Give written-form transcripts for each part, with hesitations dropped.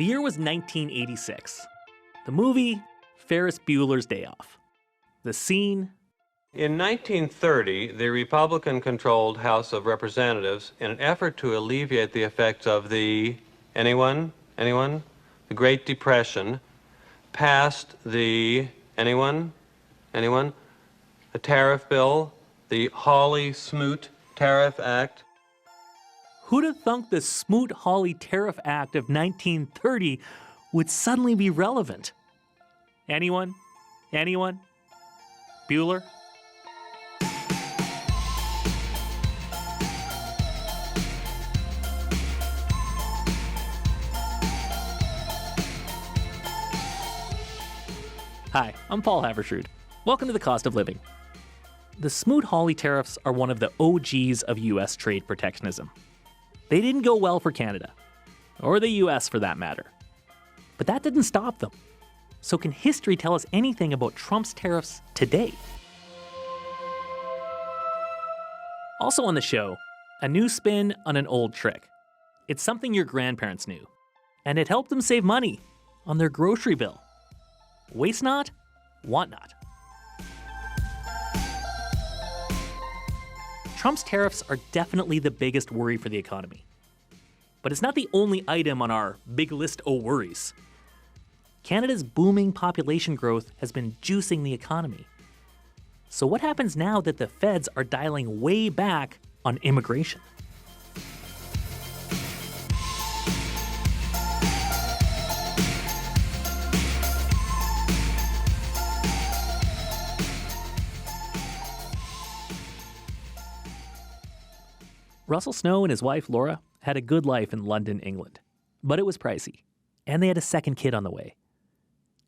The year was 1986. The movie, Ferris Bueller's Day Off. The scene. In 1930, the Republican-controlled House of Representatives, in an effort to alleviate the effects of the, anyone? The Great Depression, passed the, anyone? The tariff bill, the Hawley-Smoot Tariff Act. Who'd have thunk the Smoot-Hawley Tariff Act of 1930 would suddenly be relevant? Anyone? Bueller? Hi, I'm Paul Havershood. Welcome to The Cost of Living. The Smoot-Hawley tariffs are one of the OGs of U.S. trade protectionism. They didn't go well for Canada, or the U.S. for that matter. But that didn't stop them. So can history tell us anything about Trump's tariffs today? Also on the show, a new spin on an old trick. It's something your grandparents knew, and it helped them save money on their grocery bill. Waste not, want not. Trump's tariffs are definitely the biggest worry for the economy. But it's not the only item on our big list of worries. Canada's booming population growth has been juicing the economy. So what happens now that the feds are dialing way back on immigration? Russell Snow and his wife, Laura, had a good life in London, England. But it was pricey, and they had a second kid on the way.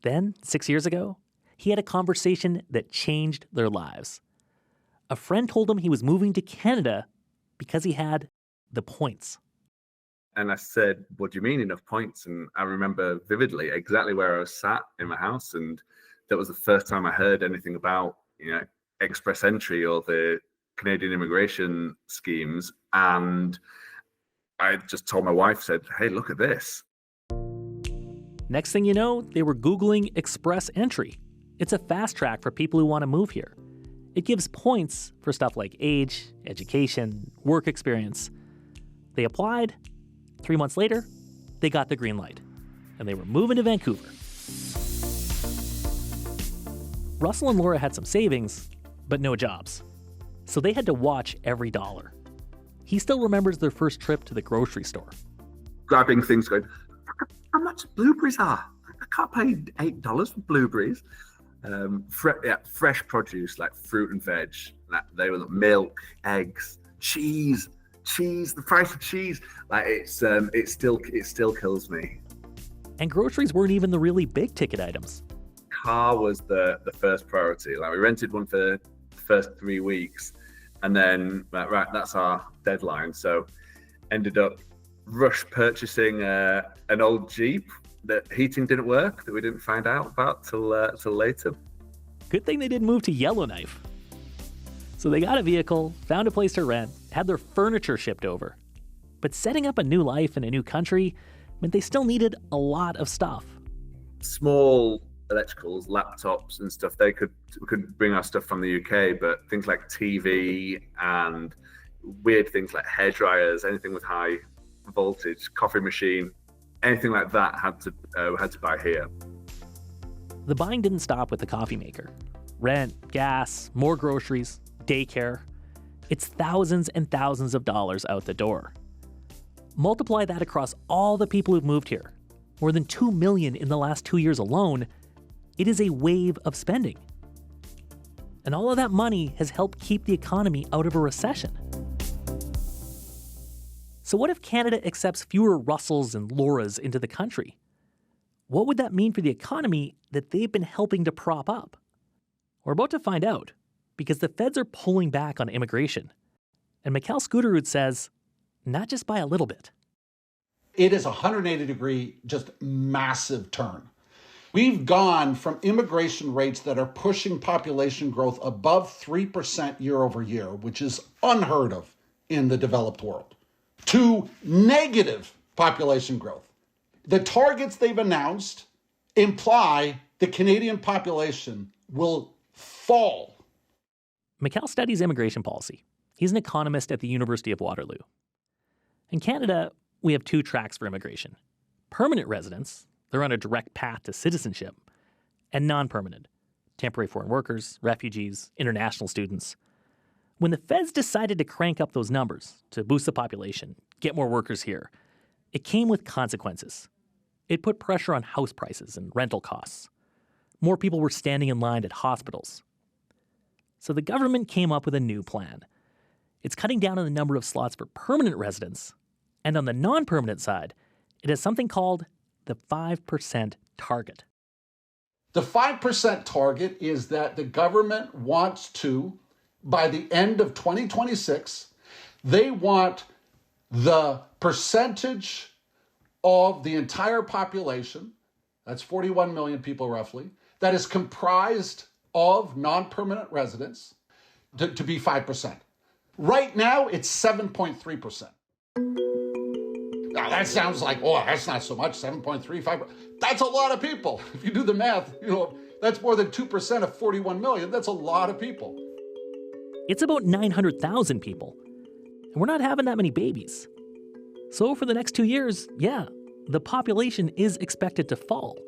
Then, 6 years ago, he had a conversation that changed their lives. A friend told him he was moving to Canada because he had the points. And I said, what do you mean enough points? And I remember vividly exactly where I was sat in my house. And that was the first time I heard anything about, express entry or the Canadian immigration schemes. And I just told my wife, said, hey, look at this. Next thing you know, they were Googling express entry. It's a fast track for people who want to move here. It gives points for stuff like age, education, work experience. They applied. 3 months later, they got the green light. And they were moving to Vancouver. Russell and Laura had some savings, but no jobs. So they had to watch every dollar. He still remembers their first trip to the grocery store. Grabbing things going, how much blueberries are? I can't pay $8 for blueberries. Fresh produce like fruit and veg. They were milk, eggs, cheese, the price of cheese. It still kills me. And groceries weren't even the really big ticket items. Car was the first priority. We rented one for the first 3 weeks, and then right, that's our deadline. So ended up rush purchasing an old Jeep that heating didn't work, that we didn't find out about till later. Good thing they didn't move to Yellowknife. So they got a vehicle, found a place to rent, had their furniture shipped over. But setting up a new life in a new country meant they still needed a lot of stuff. Small electricals, laptops and stuff, we could bring our stuff from the UK, but things like TV and weird things like hair dryers, anything with high voltage, coffee machine, anything like that had to buy here. The buying didn't stop with the coffee maker. Rent, gas, more groceries, daycare. It's thousands and thousands of dollars out the door. Multiply that across all the people who've moved here. More than 2 million in the last 2 years alone. It is a wave of spending. And all of that money has helped keep the economy out of a recession. So what if Canada accepts fewer Russells and Lauras into the country? What would that mean for the economy that they've been helping to prop up? We're about to find out, because the feds are pulling back on immigration. And Mikal Skuterud says, not just by a little bit. It is a 180-degree, just massive turn. We've gone from immigration rates that are pushing population growth above 3% year over year, which is unheard of in the developed world, to negative population growth. The targets they've announced imply the Canadian population will fall. Mikal studies immigration policy. He's an economist at the University of Waterloo. In Canada, we have two tracks for immigration. Permanent residents, they're on a direct path to citizenship, and non-permanent, temporary foreign workers, refugees, international students. When the feds decided to crank up those numbers to boost the population, get more workers here, it came with consequences. It put pressure on house prices and rental costs. More people were standing in line at hospitals. So the government came up with a new plan. It's cutting down on the number of slots for permanent residents, and on the non-permanent side, it has something called the 5% target. The 5% target is that the government wants to, by the end of 2026, they want the percentage of the entire population, that's 41 million people roughly, that is comprised of non-permanent residents to be 5%. Right now, it's 7.3%. Now, that sounds like, oh, that's not so much, 7.35. That's a lot of people. If you do the math, that's more than 2% of 41 million. That's a lot of people. It's about 900,000 people. And we're not having that many babies. So for the next 2 years, the population is expected to fall.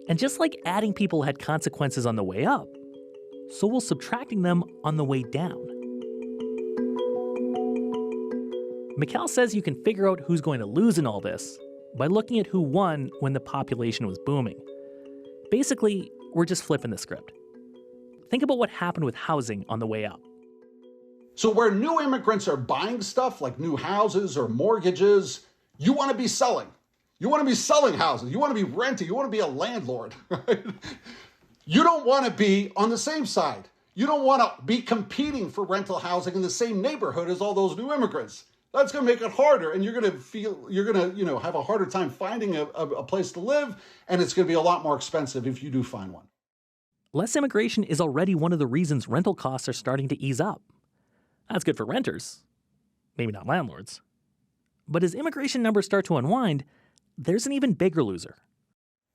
And just like adding people had consequences on the way up, so will subtracting them on the way down. Mikal says you can figure out who's going to lose in all this by looking at who won when the population was booming. Basically, we're just flipping the script. Think about what happened with housing on the way up. So where new immigrants are buying stuff like new houses or mortgages, you want to be selling. You want to be selling houses. You want to be renting. You want to be a landlord. Right? You don't want to be on the same side. You don't want to be competing for rental housing in the same neighborhood as all those new immigrants. That's going to make it harder, and you're going to have a harder time finding a place to live, and it's going to be a lot more expensive if you do find one. Less immigration is already one of the reasons rental costs are starting to ease up. That's good for renters, maybe not landlords. But as immigration numbers start to unwind, there's an even bigger loser.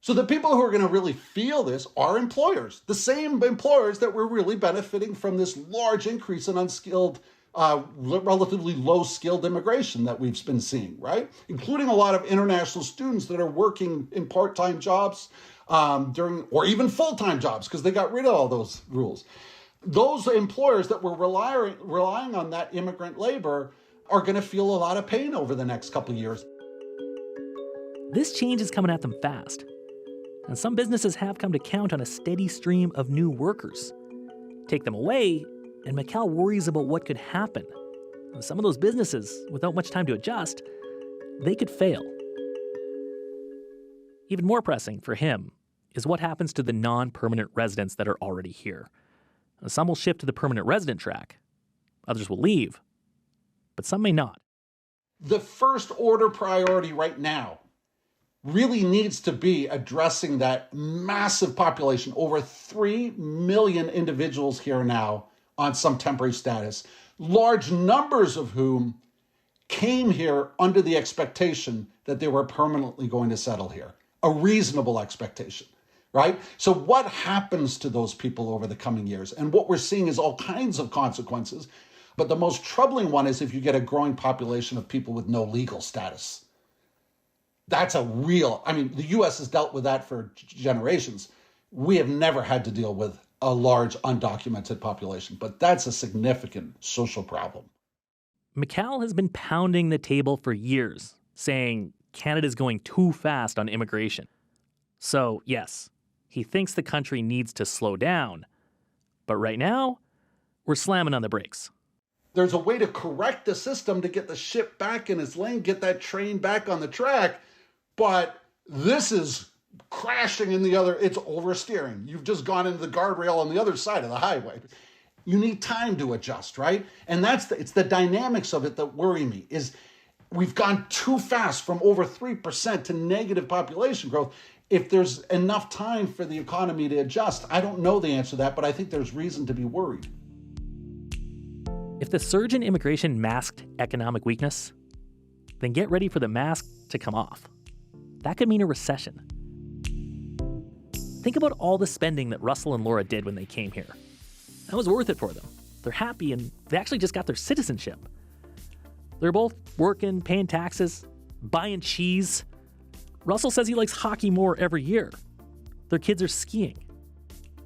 So the people who are going to really feel this are employers, the same employers that were really benefiting from this large increase in unskilled, relatively low-skilled immigration that we've been seeing, right? Including a lot of international students that are working in part-time jobs or even full-time jobs because they got rid of all those rules. Those employers that were relying on that immigrant labor are going to feel a lot of pain over the next couple of years. This change is coming at them fast. And some businesses have come to count on a steady stream of new workers. Take them away, and Mikal worries about what could happen. And some of those businesses, without much time to adjust, they could fail. Even more pressing for him is what happens to the non-permanent residents that are already here. Some will shift to the permanent resident track. Others will leave. But some may not. The first order priority right now really needs to be addressing that massive population, over 3 million individuals here now on some temporary status, large numbers of whom came here under the expectation that they were permanently going to settle here, a reasonable expectation, right? So what happens to those people over the coming years? And what we're seeing is all kinds of consequences, but the most troubling one is if you get a growing population of people with no legal status. That's the U.S. has dealt with that for generations. We have never had to deal with a large undocumented population, but that's a significant social problem. Mikal has been pounding the table for years, saying Canada's going too fast on immigration. So, yes, he thinks the country needs to slow down. But right now, we're slamming on the brakes. There's a way to correct the system to get the ship back in its lane, get that train back on the track. But this is crashing it's oversteering. You've just gone into the guardrail on the other side of the highway. You need time to adjust, right? And it's the dynamics of it that worry me, is we've gone too fast from over 3% to negative population growth. If there's enough time for the economy to adjust, I don't know the answer to that, but I think there's reason to be worried. If the surge in immigration masked economic weakness, then get ready for the mask to come off. that could mean a recession. Think about all the spending that Russell and Laura did when they came here. That was worth it for them. They're happy and they actually just got their citizenship. They're both working, paying taxes, buying cheese. Russell says he likes hockey more every year. Their kids are skiing.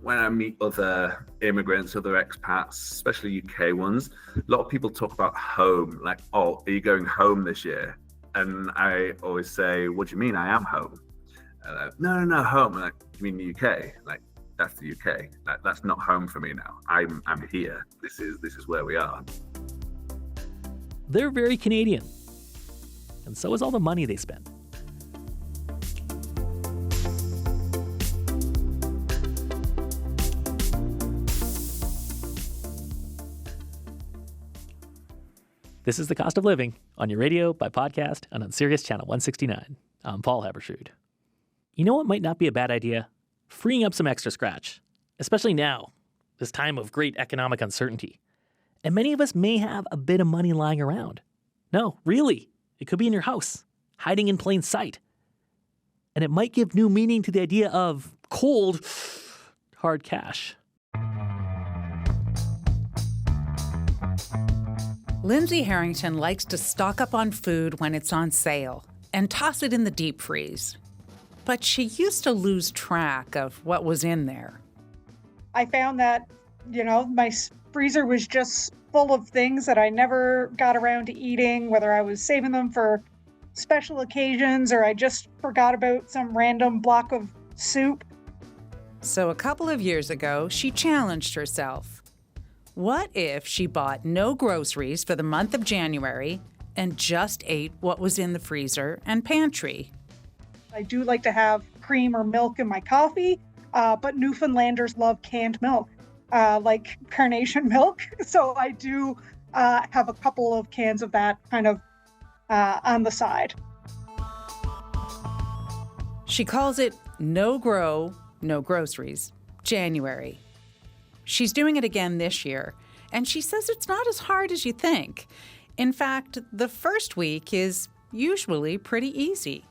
When I meet other immigrants, other expats, especially UK ones, a lot of people talk about home, like, oh, are you going home this year? And I always say, what do you mean I am home? No, home. I'm like, you mean the UK? Like, that's the UK. Like, that's not home for me now. I'm here. This is where we are. They're very Canadian. And so is all the money they spend. This is The Cost of Living on your radio, by podcast, and on Sirius Channel 169. I'm Paul Haberstrood. You know what might not be a bad idea? Freeing up some extra scratch, especially now, this time of great economic uncertainty. And many of us may have a bit of money lying around. No, really, it could be in your house, hiding in plain sight. And it might give new meaning to the idea of cold, hard cash. Lindsay Harrington likes to stock up on food when it's on sale and toss it in the deep freeze. But she used to lose track of what was in there. I found that, my freezer was just full of things that I never got around to eating, whether I was saving them for special occasions or I just forgot about some random block of soup. So a couple of years ago, she challenged herself. What if she bought no groceries for the month of January and just ate what was in the freezer and pantry? I do like to have cream or milk in my coffee, but Newfoundlanders love canned milk, like carnation milk. So I do have a couple of cans of that kind of on the side. She calls it No Grow, No Groceries, January. She's doing it again this year, and she says it's not as hard as you think. In fact, the first week is usually pretty easy.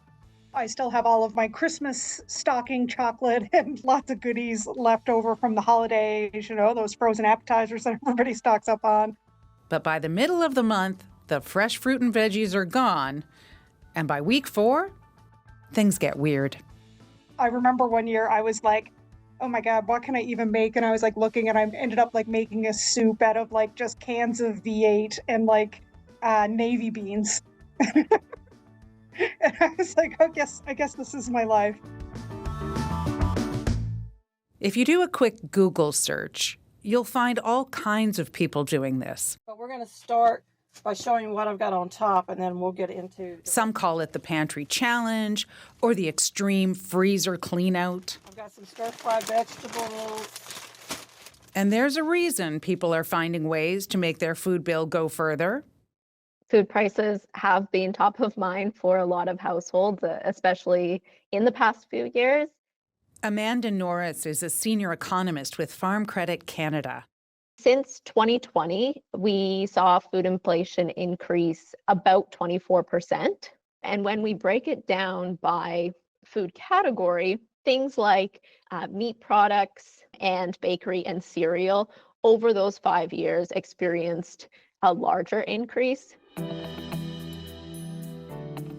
I still have all of my Christmas stocking chocolate and lots of goodies left over from the holidays, those frozen appetizers that everybody stocks up on. But by the middle of the month, the fresh fruit and veggies are gone. And by week 4, things get weird. I remember one year I was like, oh my God, what can I even make? And I was looking and I ended up making a soup out of just cans of V8 and navy beans. And I was like, I guess this is my life. If you do a quick Google search, you'll find all kinds of people doing this. But we're going to start by showing you what I've got on top, and then we'll get into... Some call it the pantry challenge or the extreme freezer clean out. I've got some stir-fried vegetables. And there's a reason people are finding ways to make their food bill go further. Food prices have been top of mind for a lot of households, especially in the past few years. Amanda Norris is a senior economist with Farm Credit Canada. Since 2020, we saw food inflation increase about 24%. And when we break it down by food category, things like meat products and bakery and cereal over those 5 years experienced a larger increase.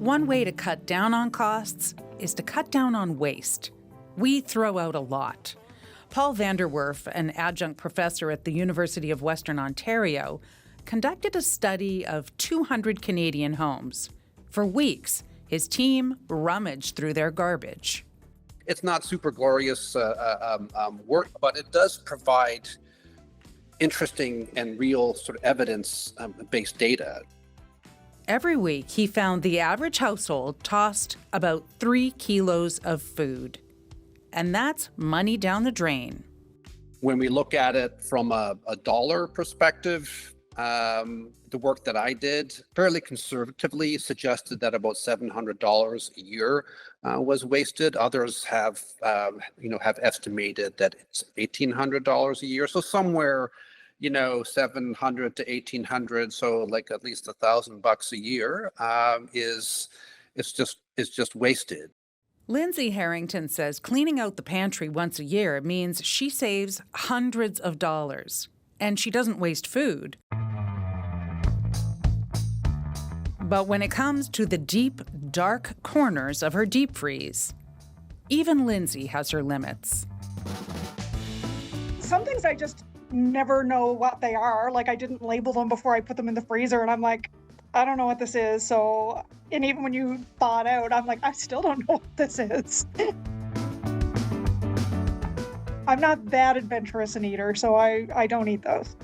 One way to cut down on costs is to cut down on waste. We throw out a lot. Paul Vanderwerf, an adjunct professor at the University of Western Ontario, conducted a study of 200 Canadian homes. For weeks, his team rummaged through their garbage. It's not super glorious work, but it does provide interesting and real sort of evidence-based data. Every week, he found the average household tossed about 3 kilos of food. And that's money down the drain. When we look at it from a dollar perspective, the work that I did fairly conservatively suggested that about $700 a year was wasted. Others have estimated that it's $1,800 a year. So somewhere, $700 to $1,800, so at least $1,000 a year is just is just wasted. Lindsay Harrington says cleaning out the pantry once a year means she saves hundreds of dollars, and she doesn't waste food. But when it comes to the deep, dark corners of her deep freeze, even Lindsay has her limits. Some things I just never know what they are. Like, I didn't label them before I put them in the freezer, and I'm like, I don't know what this is. So, and even when you thaw it out, I'm like, I still don't know what this is. I'm not that adventurous an eater, so I don't eat those.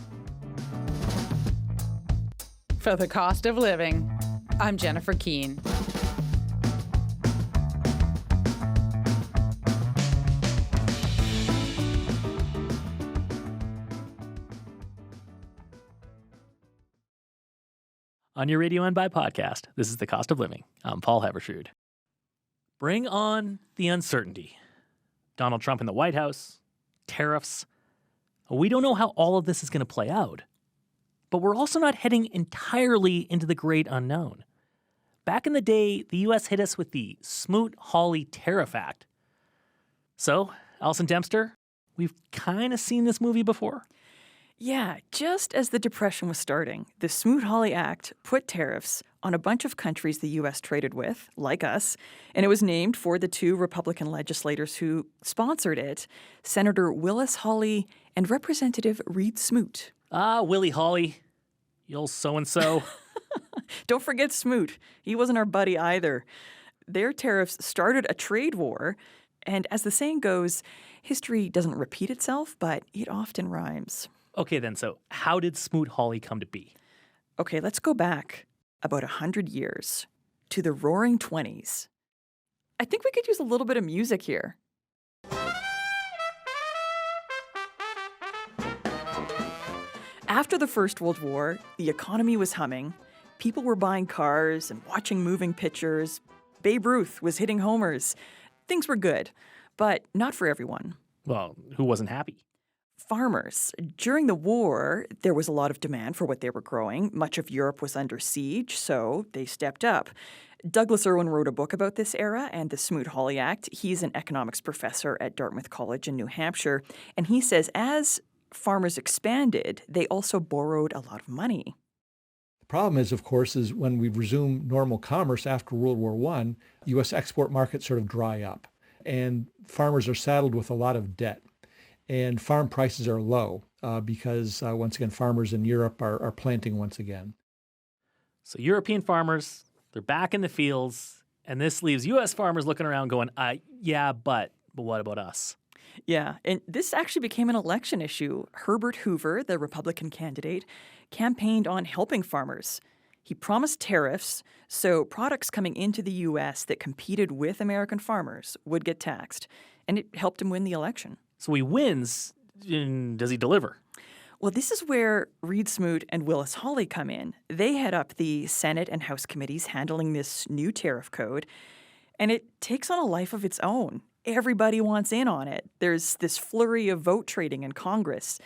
For the cost of living, I'm Jennifer Keene. On your Radio and Buy podcast, this is The Cost of Living. I'm Paul Haberstrood. Bring on the uncertainty. Donald Trump in the White House, tariffs. We don't know how all of this is going to play out. But we're also not heading entirely into the great unknown. Back in the day, the U.S. hit us with the Smoot-Hawley Tariff Act. So, Allison Dempster, we've kind of seen this movie before. Yeah, just as the Depression was starting, the Smoot-Hawley Act put tariffs on a bunch of countries the U.S. traded with, like us, and it was named for the two Republican legislators who sponsored it, Senator Willis Hawley and Representative Reed Smoot. Ah, Willie Hawley, you old so-and-so. Don't forget Smoot. He wasn't our buddy either. Their tariffs started a trade war, and as the saying goes, history doesn't repeat itself, but it often rhymes. Okay, then, so how did Smoot-Hawley come to be? Okay, let's go back about 100 years to the Roaring 20s. I think we could use a little bit of music here. After the First World War, the economy was humming. People were buying cars and watching moving pictures. Babe Ruth was hitting homers. Things were good, but not for everyone. Well, who wasn't happy? Farmers. During the war, there was a lot of demand for what they were growing. Much of Europe was under siege, so they stepped up. Douglas Irwin wrote a book about this era and the Smoot-Hawley Act. He's an economics professor at Dartmouth College in New Hampshire, and he says as farmers expanded, they also borrowed a lot of money. The problem is, of course, is when we resume normal commerce after World War I, U.S. export markets sort of dry up, and farmers are saddled with a lot of debt. And farm prices are low because, once again, farmers in Europe are planting once again. So European farmers, they're back in the fields, and this leaves U.S. farmers looking around going, yeah, but what about us? Yeah, and this actually became an election issue. Herbert Hoover, the Republican candidate, campaigned on helping farmers. He promised tariffs, so products coming into the U.S. that competed with American farmers would get taxed, and it helped him win the election. So he wins, and does he deliver? Well, this is where Reed Smoot and Willis Hawley come in. They head up the Senate and House committees handling this new tariff code, and it takes on a life of its own. Everybody wants in on it. There's this flurry of vote trading in Congress.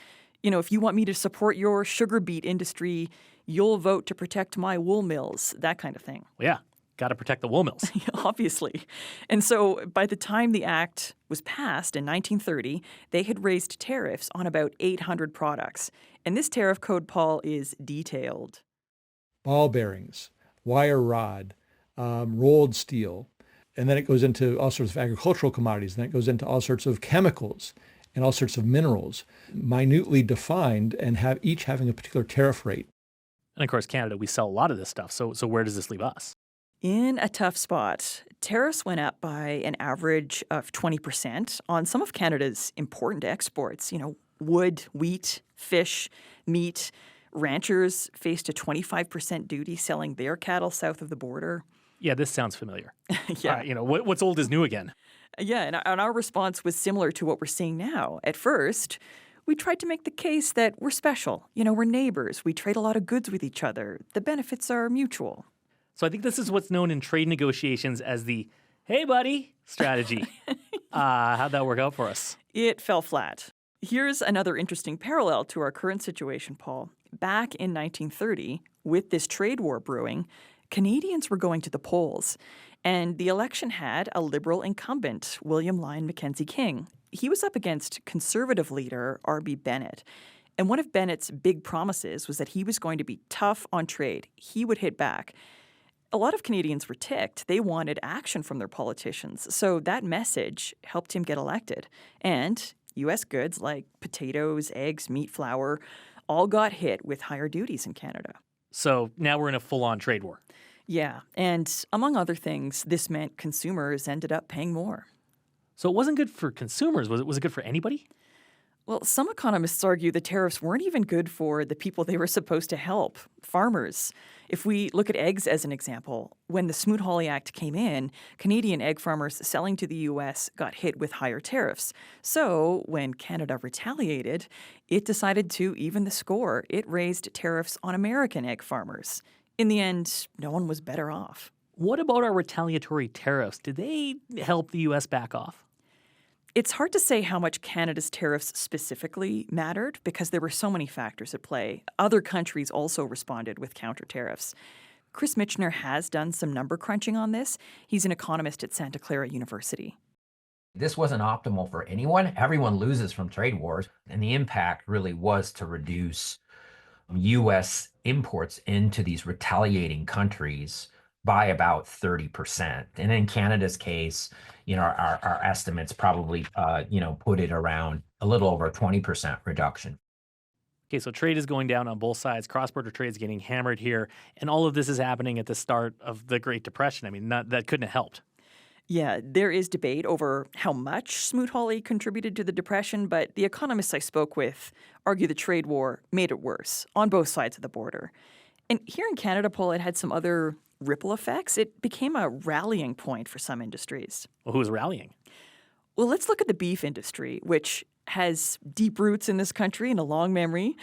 You know, if you want me to support your sugar beet industry, you'll vote to protect my wool mills, that kind of thing. Well, yeah. Got to protect the wool mills. Obviously. And so by the time the act was passed in 1930, they had raised tariffs on about 800 products. And this tariff code, Paul, is detailed. Ball bearings, wire rod, rolled steel, and then it goes into all sorts of agricultural commodities, and then it goes into all sorts of chemicals and all sorts of minerals, minutely defined and each having a particular tariff rate. And of course, Canada, we sell a lot of this stuff. So where does this leave us? In a tough spot. Tariffs went up by an average of 20% on some of Canada's important exports. You know, wood, wheat, fish, meat. Ranchers faced a 25% duty selling their cattle south of the border. Yeah, this sounds familiar. Yeah. What's old is new again. Yeah, and our response was similar to what we're seeing now. At first, we tried to make the case that we're special. You know, we're neighbors. We trade a lot of goods with each other. The benefits are mutual. So I think this is what's known in trade negotiations as the "hey, buddy" strategy. How'd that work out for us? It fell flat. Here's another interesting parallel to our current situation, Paul. Back in 1930, with this trade war brewing, Canadians were going to the polls, and the election had a Liberal incumbent, William Lyon Mackenzie King. He was up against Conservative leader R.B. Bennett. And one of Bennett's big promises was that he was going to be tough on trade. He would hit back. A lot of Canadians were ticked. They wanted action from their politicians. So that message helped him get elected. And U.S. goods like potatoes, eggs, meat, flour all got hit with higher duties in Canada. So now we're in a full-on trade war. Yeah, and among other things, this meant consumers ended up paying more. So it wasn't good for consumers. Was it good for anybody? Well, some economists argue the tariffs weren't even good for the people they were supposed to help, farmers. If we look at eggs as an example, when the Smoot-Hawley Act came in, Canadian egg farmers selling to the U.S. got hit with higher tariffs. So when Canada retaliated, it decided to even the score. It raised tariffs on American egg farmers. In the end, no one was better off. What about our retaliatory tariffs? Did they help the U.S. back off? It's hard to say how much Canada's tariffs specifically mattered because there were so many factors at play. Other countries also responded with counter tariffs. Chris Michener has done some number crunching on this. He's an economist at Santa Clara University. This wasn't optimal for anyone. Everyone loses from trade wars, and the impact really was to reduce U.S. imports into these retaliating countries by about 30%. And in Canada's case, our estimates probably, put it around a little over a 20% reduction. Okay, so trade is going down on both sides. Cross-border trade is getting hammered here. And all of this is happening at the start of the Great Depression. I mean, that couldn't have helped. Yeah, there is debate over how much Smoot-Hawley contributed to the Depression, but the economists I spoke with argue the trade war made it worse on both sides of the border. And here in Canada, Paul, it had some other ripple effects. It became a rallying point for some industries. Well, who was rallying? Well, let's look at the beef industry, which has deep roots in this country and a long memory.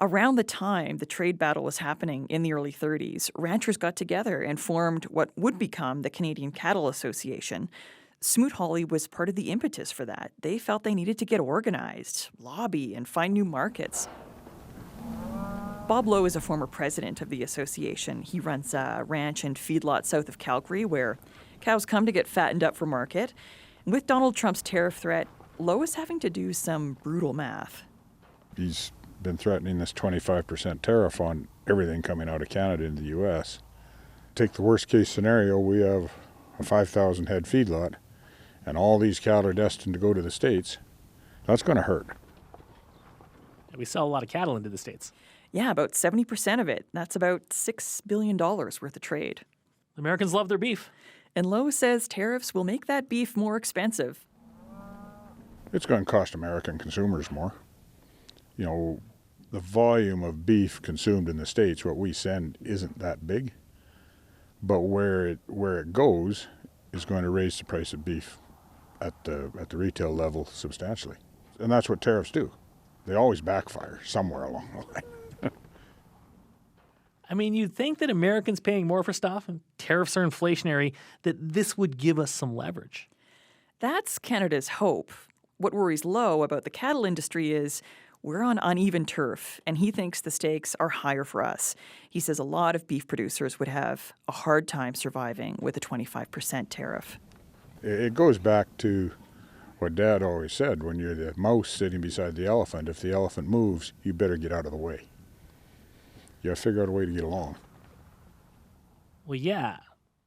Around the time the trade battle was happening in the early 30s, ranchers got together and formed what would become the Canadian Cattle Association. Smoot-Hawley was part of the impetus for that. They felt they needed to get organized, lobby, and find new markets. Bob Lowe is a former president of the association. He runs a ranch and feedlot south of Calgary where cows come to get fattened up for market. And with Donald Trump's tariff threat, Lowe is having to do some brutal math. He's been threatening this 25% tariff on everything coming out of Canada into the U.S. Take the worst case scenario, we have a 5,000 head feedlot and all these cattle are destined to go to the States. That's going to hurt. We sell a lot of cattle into the States. Yeah, about 70% of it. That's about $6 billion worth of trade. Americans love their beef. And Lowe says tariffs will make that beef more expensive. It's going to cost American consumers more. The volume of beef consumed in the States, what we send, isn't that big. But where it goes is going to raise the price of beef at the retail level substantially. And that's what tariffs do. They always backfire somewhere along the line. I mean, you'd think that Americans paying more for stuff and tariffs are inflationary, that this would give us some leverage. That's Canada's hope. What worries Lowe about the cattle industry is we're on uneven turf, and he thinks the stakes are higher for us. He says a lot of beef producers would have a hard time surviving with a 25% tariff. It goes back to what Dad always said, when you're the mouse sitting beside the elephant, if the elephant moves, you better get out of the way. You got to figure out a way to get along. Well, yeah,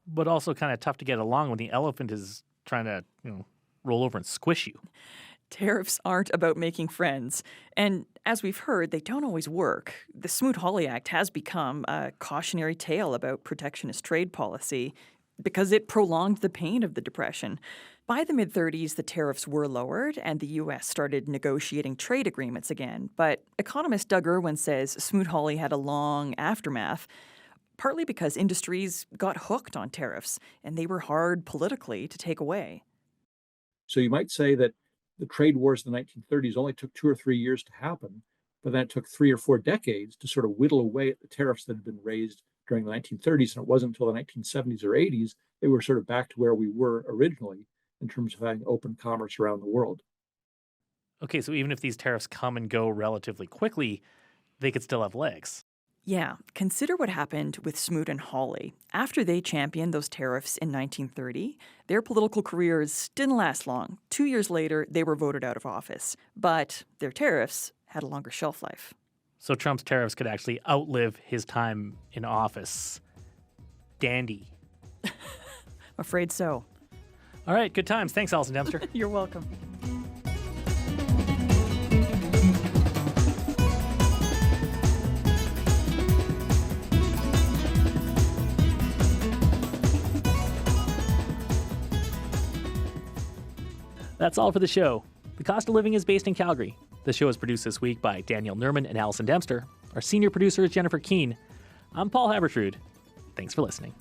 but also kind of tough to get along when the elephant is trying to, roll over and squish you. Tariffs aren't about making friends. And as we've heard, they don't always work. The Smoot-Hawley Act has become a cautionary tale about protectionist trade policy because it prolonged the pain of the Depression. By the mid-30s, the tariffs were lowered and the U.S. started negotiating trade agreements again. But economist Doug Irwin says Smoot-Hawley had a long aftermath, partly because industries got hooked on tariffs and they were hard politically to take away. So you might say that the trade wars in the 1930s only took 2 or 3 years to happen, but then it took 3 or 4 decades to sort of whittle away at the tariffs that had been raised during the 1930s. And it wasn't until the 1970s or 80s they were sort of back to where we were originally in terms of having open commerce around the world. Okay, so even if these tariffs come and go relatively quickly, they could still have legs. Yeah, consider what happened with Smoot and Hawley. After they championed those tariffs in 1930, their political careers didn't last long. 2 years later, they were voted out of office. But their tariffs had a longer shelf life. So Trump's tariffs could actually outlive his time in office. Dandy. Afraid so. All right, good times. Thanks, Allison Dempster. You're welcome. That's all for the show. The Cost of Living is based in Calgary. The show is produced this week by Daniel Nerman and Allison Dempster. Our senior producer is Jennifer Keene. I'm Paul Habertrud. Thanks for listening.